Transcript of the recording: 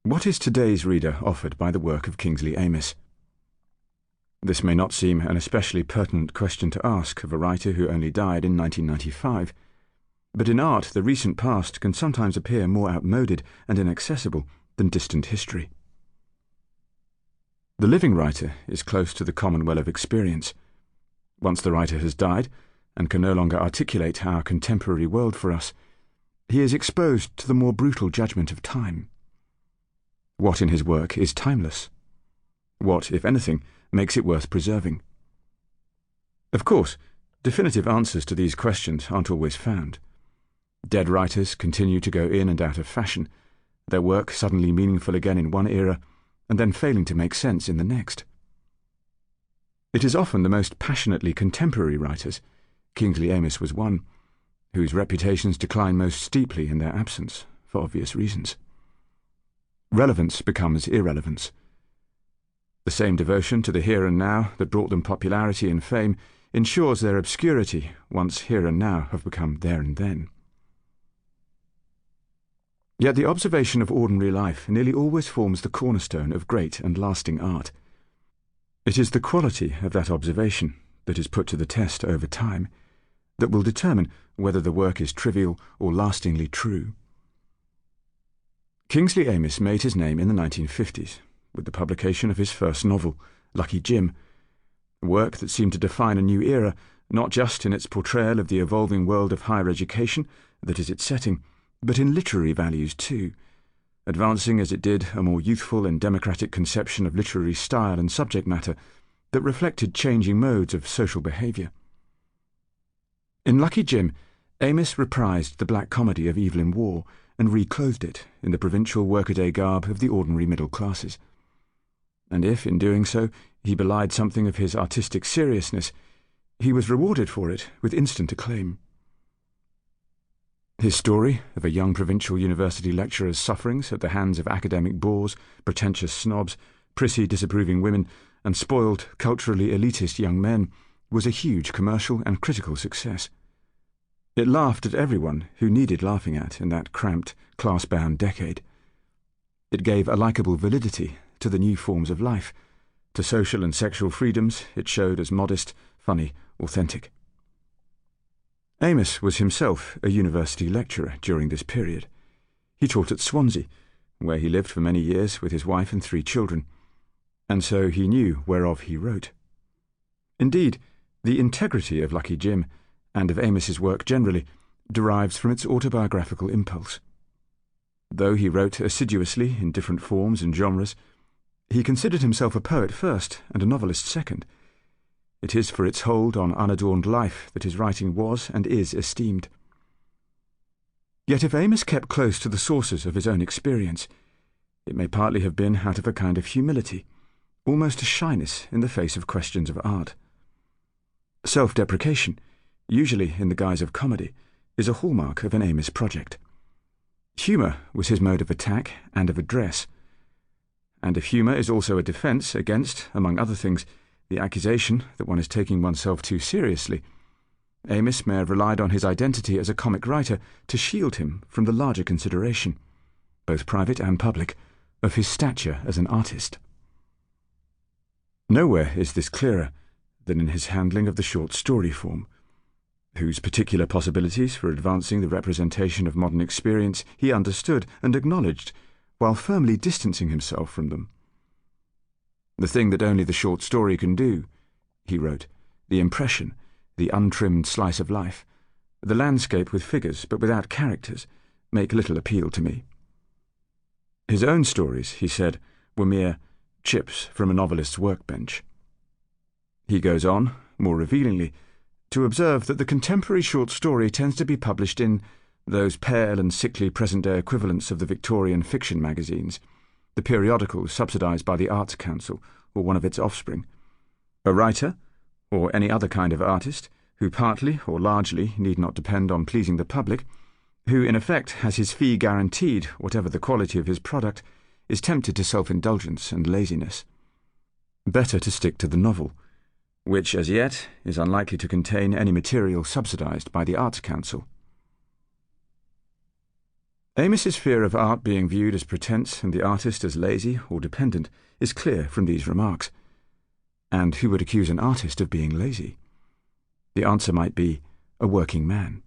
What is today's reader offered by the work of Kingsley Amis? This may not seem an especially pertinent question to ask of a writer who only died in 1995, but in art the recent past can sometimes appear more outmoded and inaccessible than distant history. The living writer is close to the common well of experience. Once the writer has died, and can no longer articulate our contemporary world for us, he is exposed to the more brutal judgment of time. What in his work is timeless? What, if anything, makes it worth preserving? Of course, definitive answers to these questions aren't always found. Dead writers continue to go in and out of fashion, their work suddenly meaningful again in one era, and then failing to make sense in the next. It is often the most passionately contemporary writers, Kingsley Amis was one, whose reputations decline most steeply in their absence, for obvious reasons. Relevance becomes irrelevance. The same devotion to the here and now that brought them popularity and fame ensures their obscurity once here and now have become there and then. Yet the observation of ordinary life nearly always forms the cornerstone of great and lasting art. It is the quality of that observation that is put to the test over time that will determine whether the work is trivial or lastingly true. Kingsley Amis made his name in the 1950s with the publication of his first novel, Lucky Jim, a work that seemed to define a new era, not just in its portrayal of the evolving world of higher education that is its setting, but in literary values too, advancing as it did a more youthful and democratic conception of literary style and subject matter that reflected changing modes of social behaviour. In Lucky Jim, Amis reprised the black comedy of Evelyn Waugh and reclothed it in the provincial workaday garb of the ordinary middle classes. And if, in doing so, he belied something of his artistic seriousness, he was rewarded for it with instant acclaim. His story of a young provincial university lecturer's sufferings at the hands of academic bores, pretentious snobs, prissy disapproving women, and spoiled, culturally elitist young men was a huge commercial and critical success. It laughed at everyone who needed laughing at in that cramped, class-bound decade. It gave a likeable validity to the new forms of life. To social and sexual freedoms it showed as modest, funny, authentic. Amis was himself a university lecturer during this period. He taught at Swansea, where he lived for many years with his wife and 3 children, and so he knew whereof he wrote. Indeed, the integrity of Lucky Jim, and of Amis's work generally, derives from its autobiographical impulse. Though he wrote assiduously in different forms and genres, he considered himself a poet first and a novelist second. It is for its hold on unadorned life that his writing was and is esteemed. Yet if Amis kept close to the sources of his own experience, it may partly have been out of a kind of humility, almost a shyness in the face of questions of art. Self-deprecation, usually in the guise of comedy, is a hallmark of an Amis project. Humour was his mode of attack and of address. And if humour is also a defence against, among other things, the accusation that one is taking oneself too seriously, Amis may have relied on his identity as a comic writer to shield him from the larger consideration, both private and public, of his stature as an artist. Nowhere is this clearer than in his handling of the short story form, whose particular possibilities for advancing the representation of modern experience he understood and acknowledged, while firmly distancing himself from them. The thing that only the short story can do, he wrote, the impression, the untrimmed slice of life, the landscape with figures but without characters, make little appeal to me. His own stories, he said, were mere chips from a novelist's workbench. He goes on, more revealingly, to observe that the contemporary short story tends to be published in those pale and sickly present-day equivalents of the Victorian fiction magazines, the periodicals subsidised by the Arts Council or one of its offspring. A writer, or any other kind of artist, who partly or largely need not depend on pleasing the public, who in effect has his fee guaranteed whatever the quality of his product, is tempted to self-indulgence and laziness. Better to stick to the novel, which as yet is unlikely to contain any material subsidised by the Arts Council. Amis's fear of art being viewed as pretense and the artist as lazy or dependent is clear from these remarks. And who would accuse an artist of being lazy? The answer might be a working man.